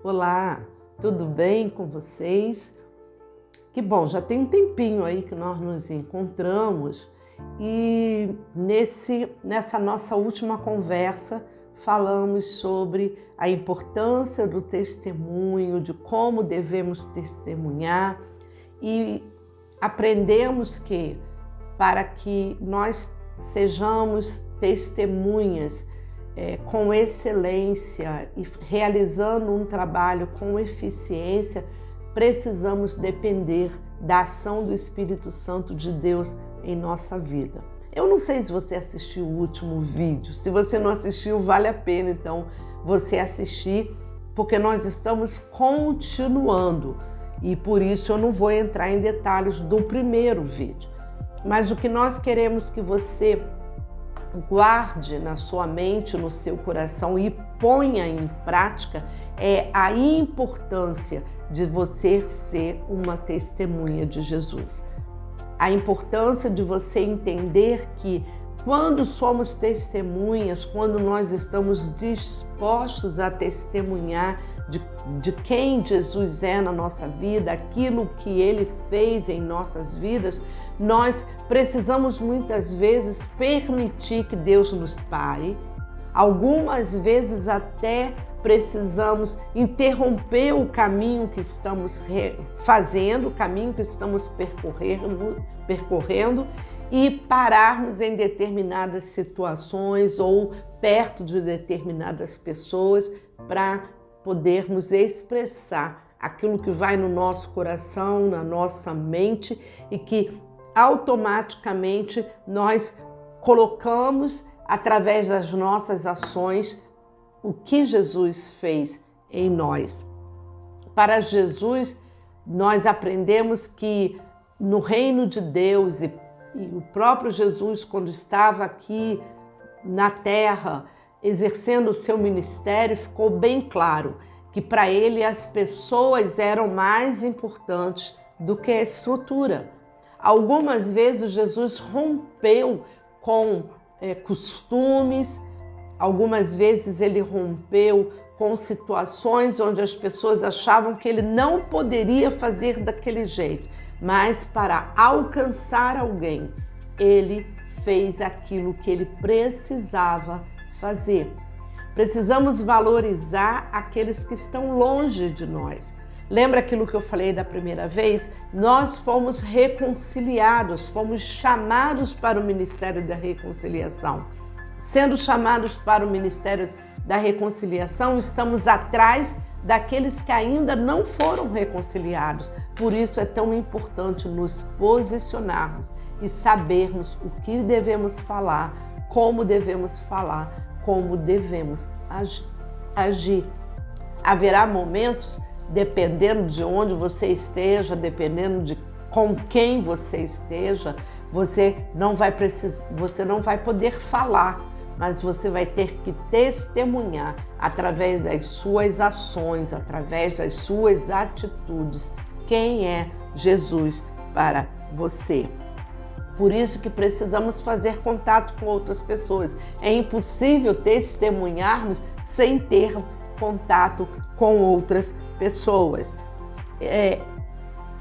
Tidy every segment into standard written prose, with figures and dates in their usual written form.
Olá, tudo bem com vocês? Que bom, já tem um tempinho aí que nós nos encontramos e nessa nossa última conversa falamos sobre a importância do testemunho, de como devemos testemunhar e aprendemos que para que nós sejamos testemunhas com excelência e realizando um trabalho com eficiência, precisamos depender da ação do Espírito Santo de Deus em nossa vida. Eu não sei se você assistiu o último vídeo. Se você não assistiu, vale a pena então você assistir, porque nós estamos continuando e por isso eu não vou entrar em detalhes do primeiro vídeo. Mas o que nós queremos que você guarde na sua mente, no seu coração e ponha em prática é a importância de você ser uma testemunha de Jesus. A importância de você entender que quando somos testemunhas, quando nós estamos dispostos a testemunhar de quem Jesus é na nossa vida, aquilo que Ele fez em nossas vidas, nós precisamos muitas vezes permitir que Deus nos pare. Algumas vezes até precisamos interromper o caminho que estamos fazendo, o caminho que estamos percorrendo e pararmos em determinadas situações ou perto de determinadas pessoas para podermos expressar aquilo que vai no nosso coração, na nossa mente e que automaticamente nós colocamos através das nossas ações o que Jesus fez em nós. Para Jesus, nós aprendemos que no reino de Deus e o próprio Jesus, quando estava aqui na terra, exercendo o seu ministério, ficou bem claro que para ele as pessoas eram mais importantes do que a estrutura. Algumas vezes Jesus rompeu com costumes, algumas vezes ele rompeu com situações onde as pessoas achavam que ele não poderia fazer daquele jeito, mas para alcançar alguém, ele fez aquilo que ele precisava fazer. Precisamos valorizar aqueles que estão longe de nós. Lembra aquilo que eu falei da primeira vez? Nós fomos reconciliados, fomos chamados para o Ministério da Reconciliação. Sendo chamados para o Ministério da Reconciliação, estamos atrás daqueles que ainda não foram reconciliados. Por isso é tão importante nos posicionarmos e sabermos o que devemos falar, como devemos agir. Haverá momentos, dependendo de onde você esteja, dependendo de com quem você esteja, você não vai poder falar, mas você vai ter que testemunhar através das suas ações, através das suas atitudes, quem é Jesus para você. Por isso que precisamos fazer contato com outras pessoas. É impossível testemunharmos sem ter contato com outras pessoas.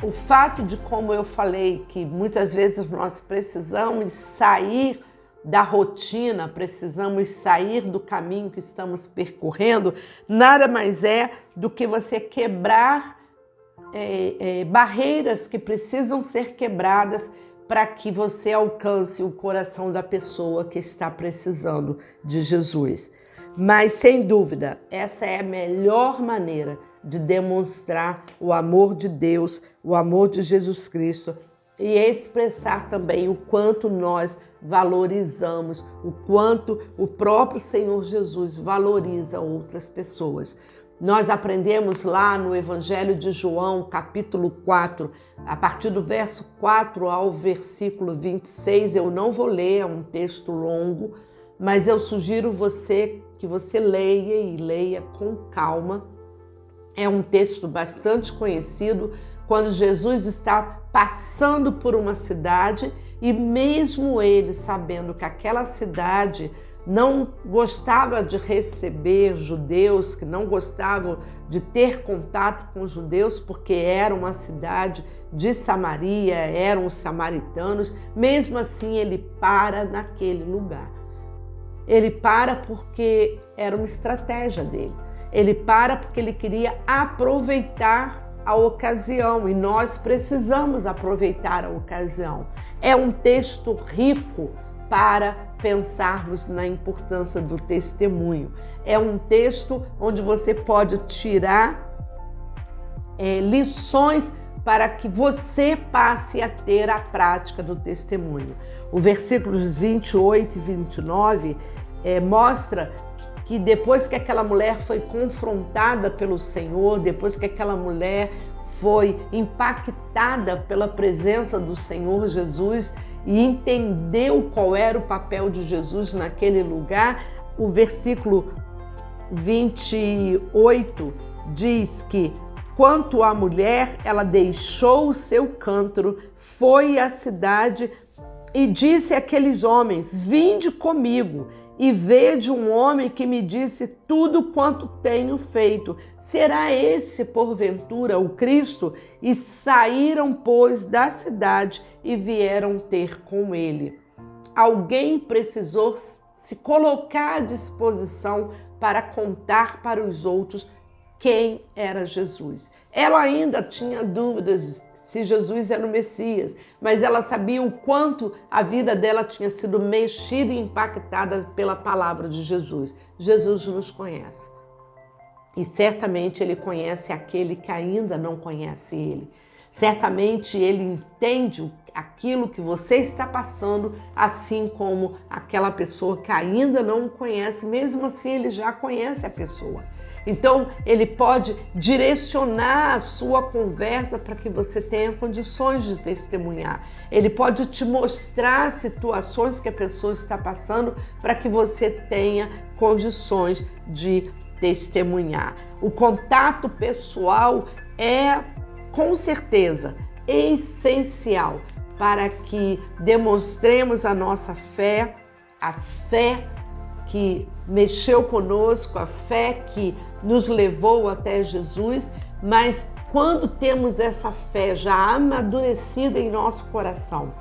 O fato de, como eu falei, que muitas vezes nós precisamos sair da rotina, precisamos sair do caminho que estamos percorrendo, nada mais é do que você quebrar barreiras que precisam ser quebradas para que você alcance o coração da pessoa que está precisando de Jesus. Mas, sem dúvida, essa é a melhor maneira de demonstrar o amor de Deus, o amor de Jesus Cristo e expressar também o quanto nós valorizamos, o quanto o próprio Senhor Jesus valoriza outras pessoas. Nós aprendemos lá no Evangelho de João, capítulo 4, a partir do verso 4 ao versículo 26, eu não vou ler, é um texto longo, mas eu sugiro que você leia e leia com calma. É um texto bastante conhecido, quando Jesus está passando por uma cidade e mesmo ele sabendo que aquela cidade não gostava de receber judeus, que não gostavam de ter contato com judeus, porque era uma cidade de Samaria, eram os samaritanos, mesmo assim ele para naquele lugar. Ele para porque era uma estratégia dele. Ele para porque ele queria aproveitar a ocasião e nós precisamos aproveitar a ocasião. É um texto rico para pensarmos na importância do testemunho. É um texto onde você pode tirar lições para que você passe a ter a prática do testemunho. O versículos 28 e 29 mostra que depois que aquela mulher foi confrontada pelo Senhor, depois que aquela mulher foi impactada pela presença do Senhor Jesus e entendeu qual era o papel de Jesus naquele lugar, o versículo 28 diz que quanto à mulher, ela deixou o seu cântaro, foi à cidade e disse àqueles homens: vinde comigo e vede um homem que me disse tudo quanto tenho feito. Será esse, porventura, o Cristo? E saíram, pois, da cidade e vieram ter com ele. Alguém precisou se colocar à disposição para contar para os outros quem era Jesus. Ela ainda tinha dúvidas se Jesus era o Messias, mas ela sabia o quanto a vida dela tinha sido mexida e impactada pela palavra de Jesus. Jesus nos conhece. E certamente ele conhece aquele que ainda não conhece ele. Certamente ele entende aquilo que você está passando, assim como aquela pessoa que ainda não o conhece, mesmo assim ele já conhece a pessoa. Então, ele pode direcionar a sua conversa para que você tenha condições de testemunhar. Ele pode te mostrar situações que a pessoa está passando para que você tenha condições de testemunhar. O contato pessoal é, com certeza, essencial para que demonstremos a nossa fé, a fé que mexeu conosco, a fé que nos levou até Jesus, mas quando temos essa fé já amadurecida em nosso coração,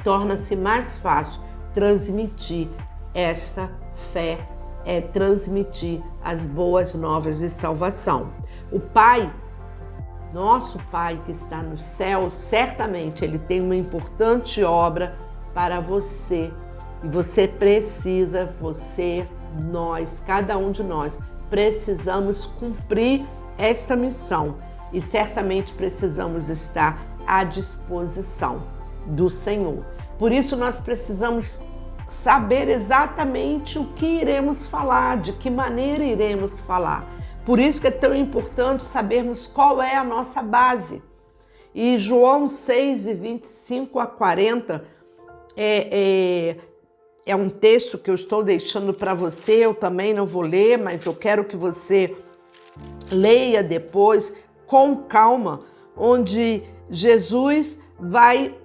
torna-se mais fácil transmitir esta fé, transmitir as boas novas de salvação. O Pai, nosso Pai que está no céu, certamente Ele tem uma importante obra para você. E você precisa, nós, cada um de nós, precisamos cumprir esta missão e certamente precisamos estar à disposição do Senhor. Por isso nós precisamos saber exatamente o que iremos falar, de que maneira iremos falar. Por isso que é tão importante sabermos qual é a nossa base. E João 6, 25 a 40 é um texto que eu estou deixando para você, eu também não vou ler, mas eu quero que você leia depois com calma, onde Jesus vai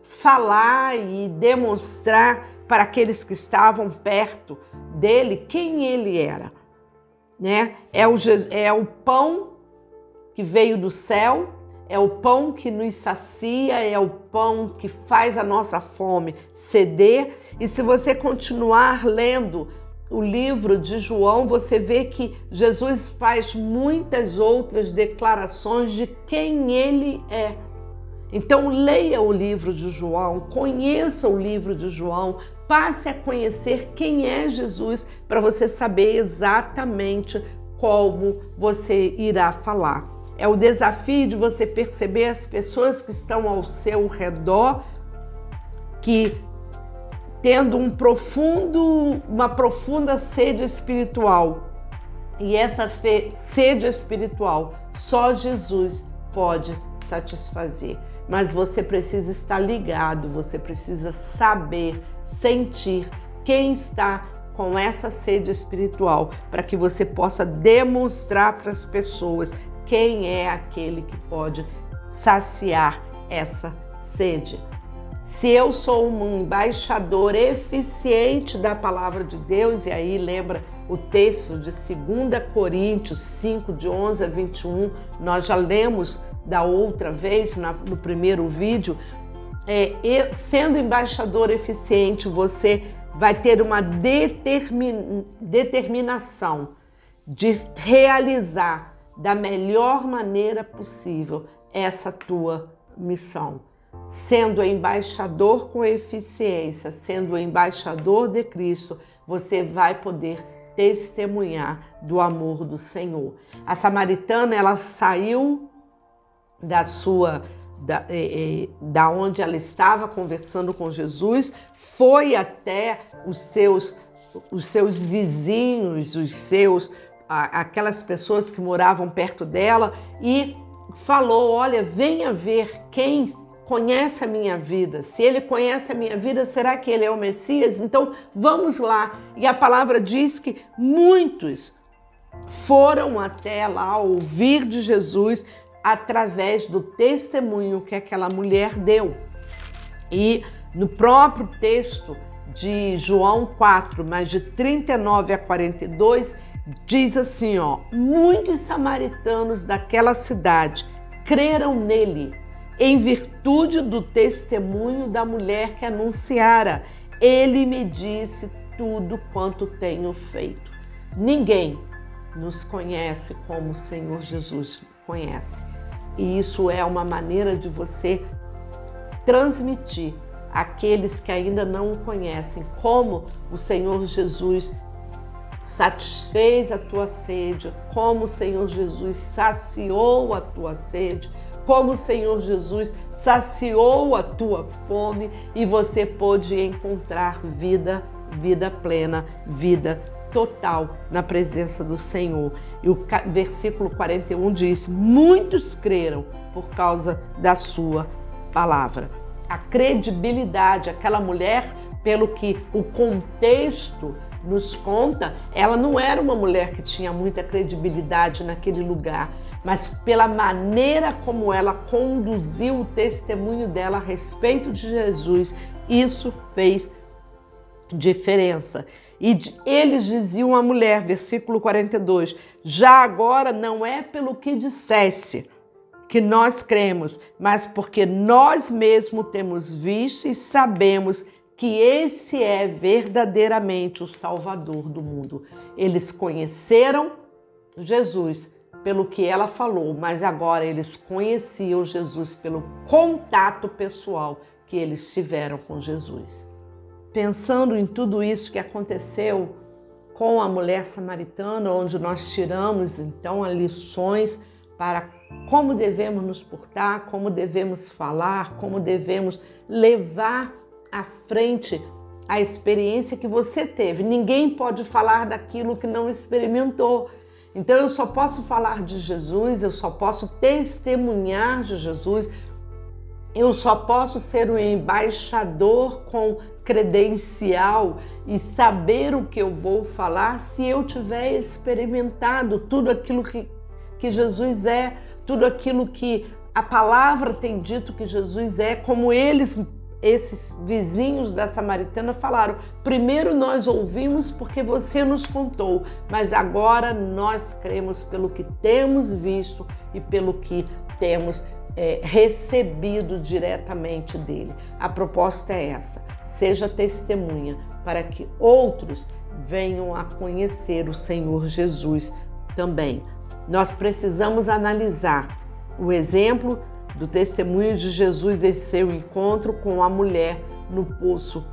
falar e demonstrar para aqueles que estavam perto dele quem ele era, né? É o pão que veio do céu, é o pão que nos sacia, é o pão que faz a nossa fome ceder. E se você continuar lendo o livro de João, você vê que Jesus faz muitas outras declarações de quem ele é. Então leia o livro de João, conheça o livro de João, passe a conhecer quem é Jesus para você saber exatamente como você irá falar. É o desafio de você perceber as pessoas que estão ao seu redor, que tendo uma profunda sede espiritual. E essa sede espiritual só Jesus pode satisfazer. Mas você precisa estar ligado, você precisa saber, sentir quem está com essa sede espiritual para que você possa demonstrar para as pessoas quem é aquele que pode saciar essa sede. Se eu sou um embaixador eficiente da palavra de Deus, e aí lembra o texto de 2 Coríntios 5, de 11 a 21, nós já lemos da outra vez no primeiro vídeo, sendo embaixador eficiente, você vai ter uma determinação de realizar da melhor maneira possível essa tua missão. Sendo embaixador com eficiência, sendo embaixador de Cristo, você vai poder testemunhar do amor do Senhor. A samaritana, ela saiu da onde ela estava conversando com Jesus, foi até os seus vizinhos, aquelas pessoas que moravam perto dela e falou: olha, venha ver quem conhece a minha vida. Se ele conhece a minha vida, será que ele é o Messias? Então vamos lá. E a palavra diz que muitos foram até lá ouvir de Jesus através do testemunho que aquela mulher deu. E no próprio texto de João 4, mas de 39 a 42, diz assim, muitos samaritanos daquela cidade creram nele, em virtude do testemunho da mulher que anunciara. Ele me disse tudo quanto tenho feito. Ninguém nos conhece como o Senhor Jesus conhece. E isso é uma maneira de você transmitir àqueles que ainda não o conhecem como o Senhor Jesus satisfez a tua sede, como o Senhor Jesus saciou a tua sede, como o Senhor Jesus saciou a tua fome e você pôde encontrar vida plena, vida total na presença do Senhor. E o versículo 41 diz: muitos creram por causa da sua palavra. A credibilidade, aquela mulher, pelo que o contexto nos conta, ela não era uma mulher que tinha muita credibilidade naquele lugar, mas pela maneira como ela conduziu o testemunho dela a respeito de Jesus, isso fez diferença. E eles diziam à mulher, versículo 42, já agora não é pelo que disseste que nós cremos, mas porque nós mesmos temos visto e sabemos que esse é verdadeiramente o Salvador do mundo. Eles conheceram Jesus pelo que ela falou, mas agora eles conheciam Jesus pelo contato pessoal que eles tiveram com Jesus. Pensando em tudo isso que aconteceu com a mulher samaritana, onde nós tiramos então as lições para como devemos nos portar, como devemos falar, como devemos levar à frente a experiência que você teve. Ninguém pode falar daquilo que não experimentou. Então eu só posso falar de Jesus, eu só posso testemunhar de Jesus, eu só posso ser um embaixador com credencial e saber o que eu vou falar se eu tiver experimentado tudo aquilo que Jesus é, tudo aquilo que a palavra tem dito que Jesus é, como esses vizinhos da Samaritana falaram: primeiro nós ouvimos porque você nos contou, mas agora nós cremos pelo que temos visto e pelo que temos recebido diretamente dele. A proposta é essa: seja testemunha para que outros venham a conhecer o Senhor Jesus também. Nós precisamos analisar o exemplo do testemunho de Jesus em seu encontro com a mulher no poço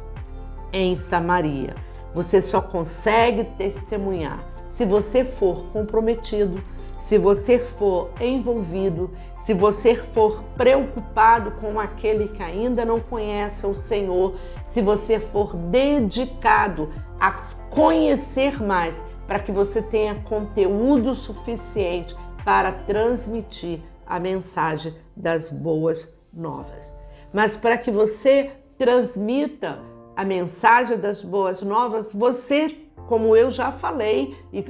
em Samaria. Você só consegue testemunhar se você for comprometido, se você for envolvido, se você for preocupado com aquele que ainda não conhece o Senhor, se você for dedicado a conhecer mais, para que você tenha conteúdo suficiente para transmitir a mensagem das boas novas. Mas para que você transmita a mensagem das boas novas, você, como eu já falei, e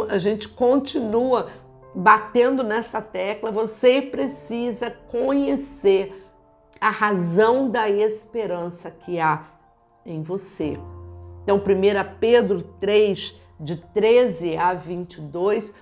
a gente continua batendo nessa tecla, você precisa conhecer a razão da esperança que há em você. Então, 1 Pedro 3, de 13 a 22,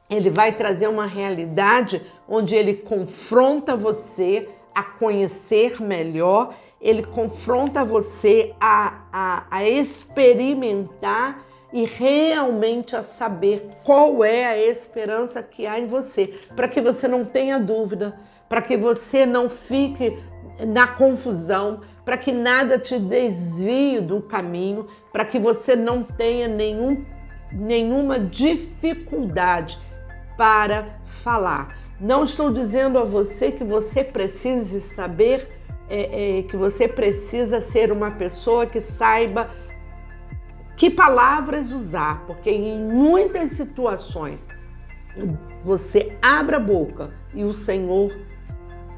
ele vai trazer uma realidade onde ele confronta você a conhecer melhor, ele confronta você a experimentar e realmente a saber qual é a esperança que há em você, para que você não tenha dúvida, para que você não fique na confusão, para que nada te desvie do caminho, para que você não tenha nenhuma dificuldade para falar. Não estou dizendo a você que você precise saber, que você precisa ser uma pessoa que saiba que palavras usar, porque em muitas situações você abre a boca e o Senhor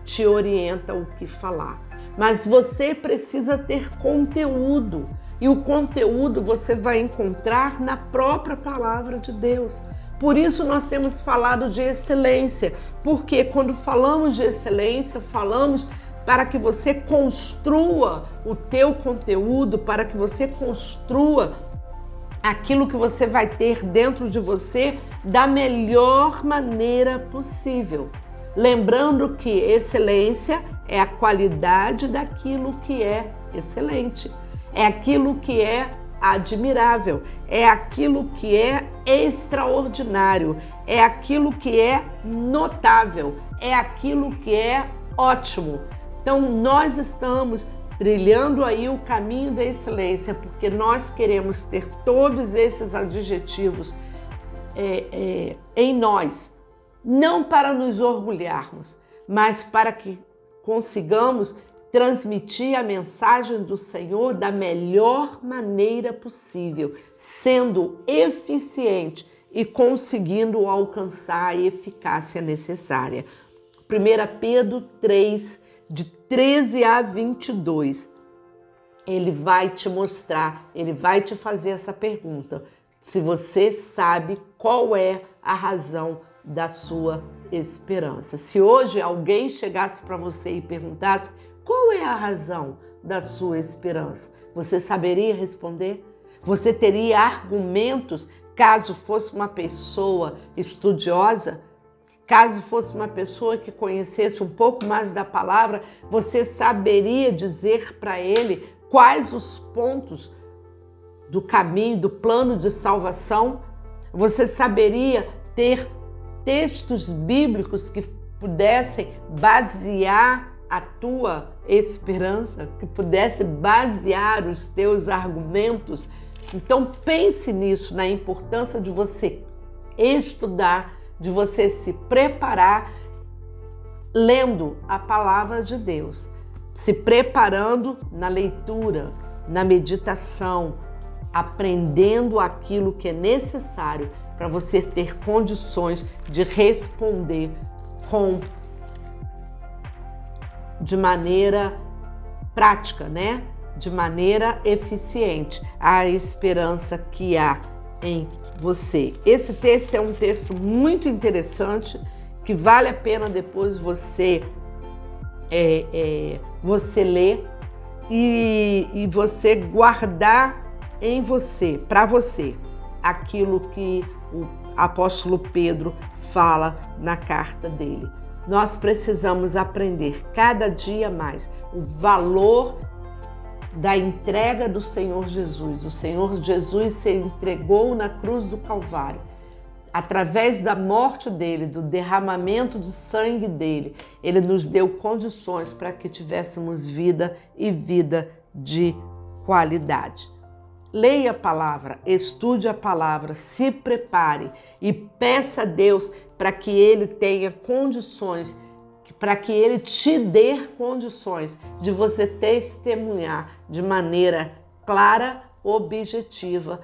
te orienta o que falar. Mas você precisa ter conteúdo, e o conteúdo você vai encontrar na própria palavra de Deus. Por isso nós temos falado de excelência, porque quando falamos de excelência, falamos para que você construa o teu conteúdo, para que você construa aquilo que você vai ter dentro de você da melhor maneira possível. Lembrando que excelência é a qualidade daquilo que é excelente, é aquilo que é admirável, é aquilo que é extraordinário, é aquilo que é notável, é aquilo que é ótimo. Então nós estamos trilhando aí o caminho da excelência, porque nós queremos ter todos esses adjetivos em nós, não para nos orgulharmos, mas para que consigamos transmitir a mensagem do Senhor da melhor maneira possível, sendo eficiente e conseguindo alcançar a eficácia necessária. 1 Pedro 3, de 13 a 22, ele vai te mostrar, ele vai te fazer essa pergunta, se você sabe qual é a razão da sua esperança. Se hoje alguém chegasse para você e perguntasse qual é a razão da sua esperança, você saberia responder? Você teria argumentos caso fosse uma pessoa estudiosa? Caso fosse uma pessoa que conhecesse um pouco mais da palavra, você saberia dizer para ele quais os pontos do caminho, do plano de salvação? Você saberia ter textos bíblicos que pudessem basear a tua esperança, que pudessem basear os teus argumentos? Então pense nisso, na importância de você estudar, de você se preparar lendo a palavra de Deus, se preparando na leitura, na meditação, aprendendo aquilo que é necessário para você ter condições de responder de maneira prática, né? De maneira eficiente a esperança que há em você. Esse texto é um texto muito interessante que vale a pena depois você ler e você guardar em você, para você, aquilo que o apóstolo Pedro fala na carta dele. Nós precisamos aprender cada dia mais o valor da entrega do Senhor Jesus. O Senhor Jesus se entregou na cruz do Calvário. Através da morte dele, do derramamento do sangue dele, ele nos deu condições para que tivéssemos vida e vida de qualidade. Leia a palavra, estude a palavra, se prepare e peça a Deus para que Ele tenha condições, para que Ele te dê condições de você testemunhar de maneira clara, objetiva,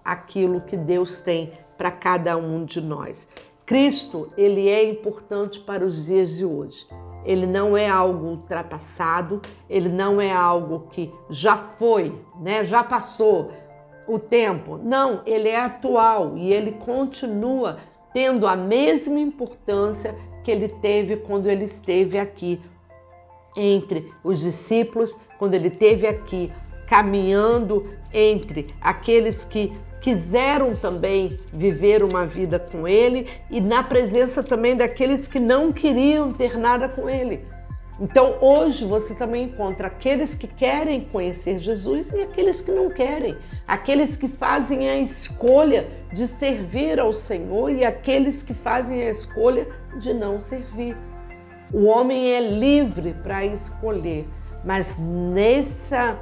aquilo que Deus tem para cada um de nós. Cristo, Ele é importante para os dias de hoje. Ele não é algo ultrapassado, ele não é algo que já foi, né? Já passou o tempo. Não, ele é atual e ele continua tendo a mesma importância que ele teve quando ele esteve aqui entre os discípulos, quando ele esteve aqui caminhando entre aqueles que quiseram também viver uma vida com ele e na presença também daqueles que não queriam ter nada com ele. Então hoje você também encontra aqueles que querem conhecer Jesus e aqueles que não querem, aqueles que fazem a escolha de servir ao Senhor e aqueles que fazem a escolha de não servir. O homem é livre para escolher, mas nessa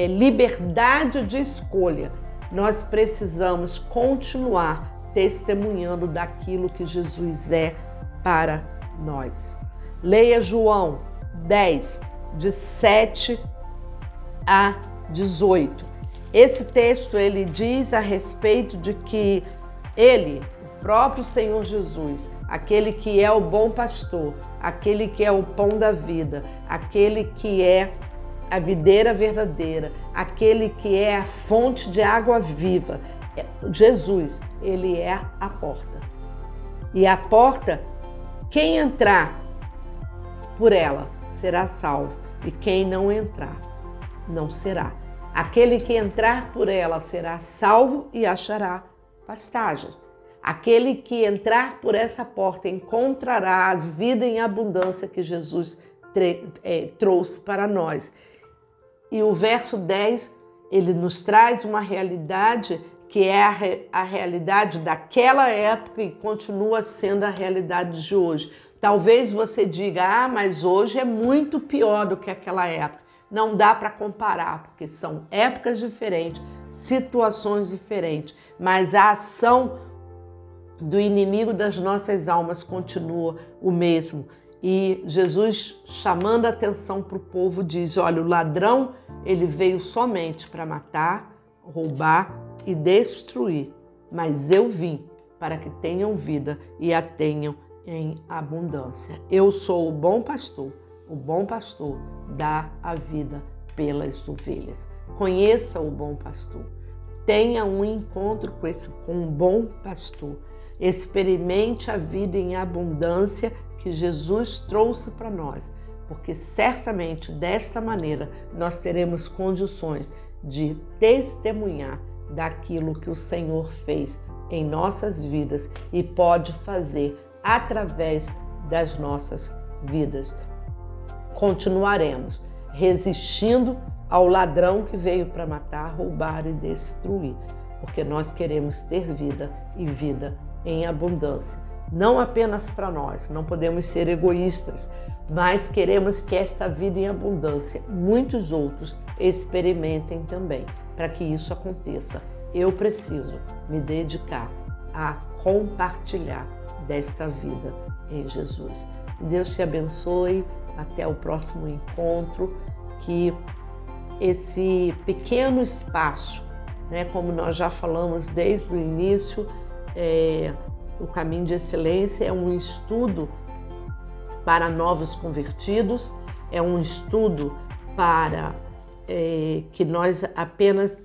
liberdade de escolha, nós precisamos continuar testemunhando daquilo que Jesus é para nós. Leia João 10, de 7 a 18. Esse texto ele diz a respeito de que ele, o próprio Senhor Jesus, aquele que é o bom pastor, aquele que é o pão da vida, aquele que é a videira verdadeira, aquele que é a fonte de água viva, Jesus, ele é a porta. E a porta, quem entrar por ela será salvo, e quem não entrar não será. Aquele que entrar por ela será salvo e achará pastagem. Aquele que entrar por essa porta encontrará a vida em abundância que Jesus trouxe para nós. E o verso 10, ele nos traz uma realidade que é a realidade daquela época e continua sendo a realidade de hoje. Talvez você diga, mas hoje é muito pior do que aquela época. Não dá para comparar, porque são épocas diferentes, situações diferentes, mas a ação do inimigo das nossas almas continua o mesmo. E Jesus, chamando a atenção para o povo, diz, olha, o ladrão, ele veio somente para matar, roubar e destruir, mas eu vim para que tenham vida e a tenham em abundância. Eu sou o bom pastor dá a vida pelas ovelhas. Conheça o bom pastor, tenha um encontro com um bom pastor, experimente a vida em abundância que Jesus trouxe para nós, porque certamente desta maneira nós teremos condições de testemunhar daquilo que o Senhor fez em nossas vidas e pode fazer através das nossas vidas. Continuaremos resistindo ao ladrão que veio para matar, roubar e destruir, porque nós queremos ter vida e vida em abundância. Não apenas para nós, não podemos ser egoístas, mas queremos que esta vida em abundância, muitos outros experimentem também. Para que isso aconteça, eu preciso me dedicar a compartilhar desta vida em Jesus. Deus te abençoe, até o próximo encontro, que esse pequeno espaço, como nós já falamos desde o início, o Caminho de Excelência é um estudo para novos convertidos, é um estudo para que nós apenas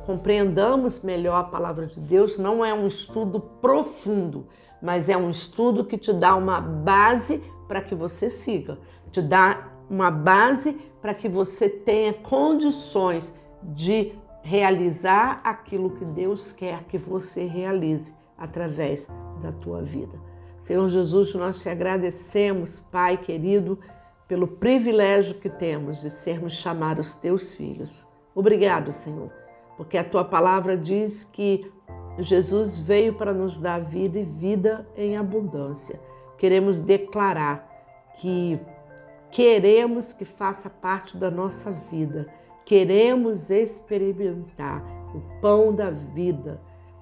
compreendamos melhor a palavra de Deus. Não é um estudo profundo, mas é um estudo que te dá uma base para que você siga, te dá uma base para que você tenha condições de realizar aquilo que Deus quer que você realize através da tua vida. Senhor Jesus, nós te agradecemos, Pai querido, pelo privilégio que temos de sermos chamados teus filhos. Obrigado, Senhor, porque a tua palavra diz que Jesus veio para nos dar vida e vida em abundância. Queremos declarar que queremos que faça parte da nossa vida, queremos experimentar o pão da vida,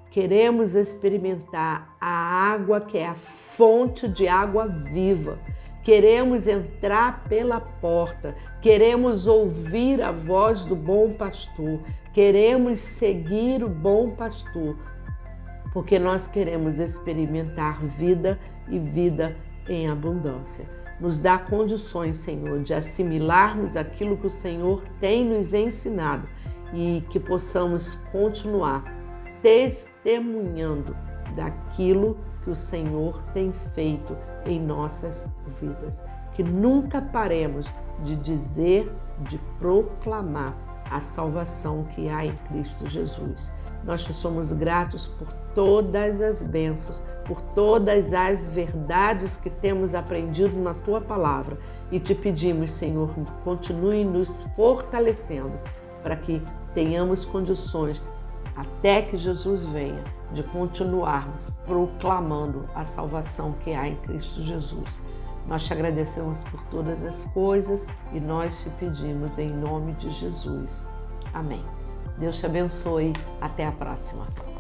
queremos experimentar a água que é a fonte de água viva, queremos entrar pela porta, queremos ouvir a voz do bom pastor, queremos seguir o bom pastor, porque nós queremos experimentar vida e vida em abundância. Nos dá condições, Senhor, de assimilarmos aquilo que o Senhor tem nos ensinado e que possamos continuar testemunhando daquilo que o Senhor tem feito em nossas vidas. Que nunca paremos de dizer, de proclamar a salvação que há em Cristo Jesus. Nós te somos gratos por todas as bênçãos, por todas as verdades que temos aprendido na Tua Palavra. E te pedimos, Senhor, continue nos fortalecendo para que tenhamos condições, até que Jesus venha, de continuarmos proclamando a salvação que há em Cristo Jesus. Nós te agradecemos por todas as coisas e nós te pedimos em nome de Jesus. Amém. Deus te abençoe. Até a próxima.